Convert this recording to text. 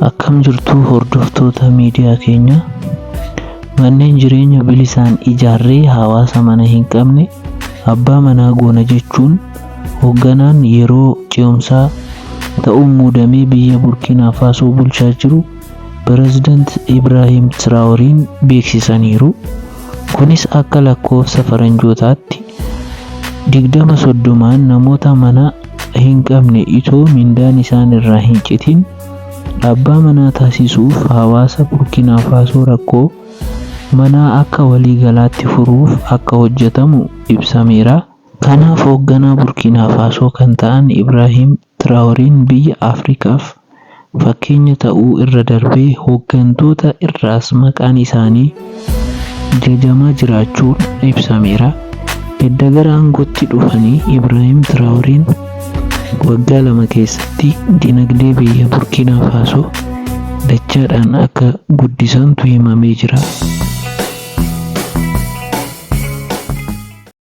Akkam jirtu hordoftoota miidiyaa keenya. Manneen jireenya bilisaan ijaarree hawaasa mana hin qabne abbaa manaa goona jechuun hoogganaan yeroo ce'umsaa ta'uun muudamee biyya Burkina Faso bulchaa jiru Pireezidant Ibrahim Traoreen beeksisaniiru. Kunis akka lakkoofsa faranjootaatti 2030 namoota mana hin qabne itoo mindaan isaan irraa hin citin abbaa manaa taasisuuf hawaasa Burkina Faso rakkoo manaa akka waliigalaatti furuuf akka hojjetamu ibsameera. Kanaaf hoogganaa Burkina Faso kan ta'an Ibrahim Traoreen biyya Afrikaaf fakkeenya ta'uu irra darbee hooggantoota irraas maqaan isaanii jajamaa jiraachuun ibsameera. Edda gara aangootti dhufanii Ibrahim Traoreen waggaa 2 keessatti dinagdee biyya Burkina Faso dachaadhaan akka guddisantu himamee jira.